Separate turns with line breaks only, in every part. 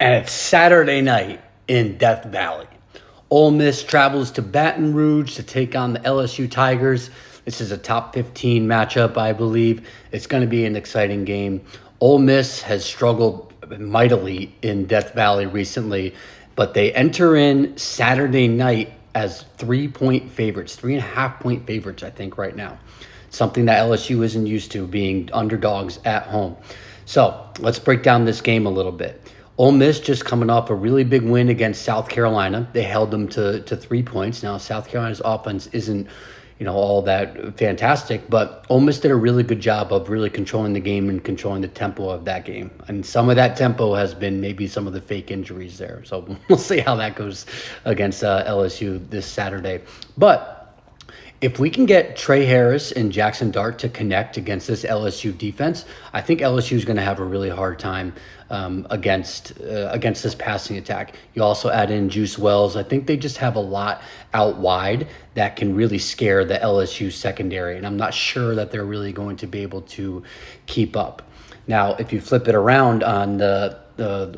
and it's Saturday night in Death Valley. Ole Miss travels to Baton Rouge to take on the LSU Tigers. This is a top 15 matchup, I believe. It's going to be an exciting game. Ole Miss has struggled mightily in Death Valley recently, but they enter in Saturday night as 3-point favorites, 3.5-point favorites, I think, right now. Something that LSU isn't used to, being underdogs at home. So let's break down this game a little bit. Ole Miss just coming off a really big win against South Carolina. They held them to 3 points. Now, South Carolina's offense isn't, all that fantastic, but Ole Miss did a really good job of really controlling the game and controlling the tempo of that game. And some of that tempo has been maybe some of the fake injuries there. So we'll see how that goes against LSU this Saturday. But if we can get Trey Harris and Jackson Dart to connect against this LSU defense, I think LSU is going to have a really hard time against this passing attack. You also add in Juice Wells. I think they just have a lot out wide that can really scare the LSU secondary, and I'm not sure that they're really going to be able to keep up. Now, if you flip it around on the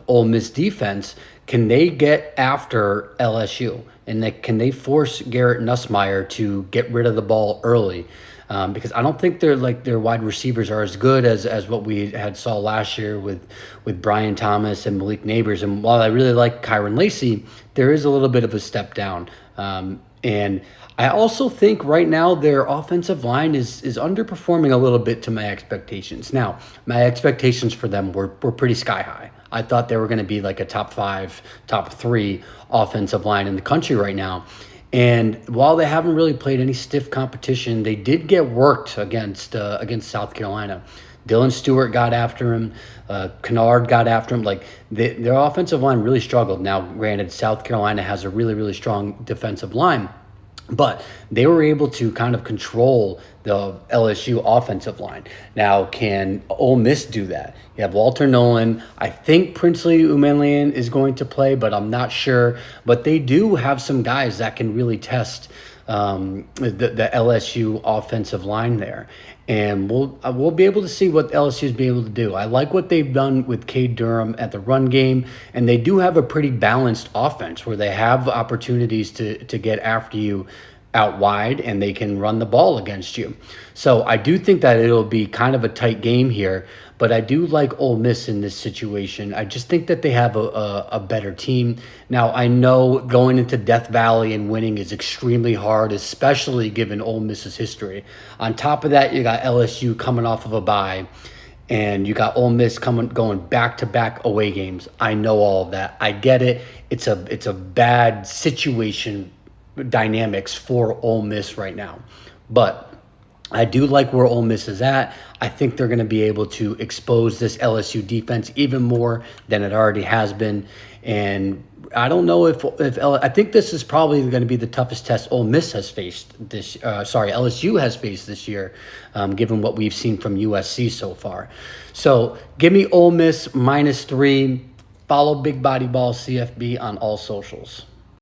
Ole Miss defense, can they get after LSU? And can they force Garrett Nussmeier to get rid of the ball early? Because I don't think their wide receivers are as good as what we had saw last year with Brian Thomas and Malik Neighbors. And while I really like Kyron Lacey, there is a little bit of a step down. And I also think right now their offensive line is underperforming a little bit to my expectations. Now, my expectations for them were pretty sky high. I thought they were going to be like a top 5, top 3 offensive line in the country right now. And while they haven't really played any stiff competition, they did get worked against South Carolina. Dylan Stewart got after him. Kennard got after him. Their offensive line really struggled. Now, granted, South Carolina has a really, really strong defensive line, but they were able to kind of control the LSU offensive line. Now, can Ole Miss do that? You have Walter Nolan. I think Princely Umanlian is going to play, but I'm not sure. But they do have some guys that can really test the LSU offensive line there. And we'll be able to see what LSU is able to do. I like what they've done with Cade Durham at the run game, and they do have a pretty balanced offense where they have opportunities to get after you out wide, and they can run the ball against you. So I do think that it'll be kind of a tight game here, but I do like Ole Miss in this situation. I just think that they have a better team. Now, I know going into Death Valley and winning is extremely hard, especially given Ole Miss's history. On top of that, you got LSU coming off of a bye, and you got Ole Miss going back-to-back away games. I know all of that. I get it. It's a bad situation dynamics for Ole Miss right now. But I do like where Ole Miss is at. I think they're going to be able to expose this LSU defense even more than it already has been. And I don't know if I think this is probably going to be the toughest test Ole Miss has faced LSU has faced this year, given what we've seen from USC so far. So give me Ole Miss -3. Follow Big Body Ball CFB on all socials.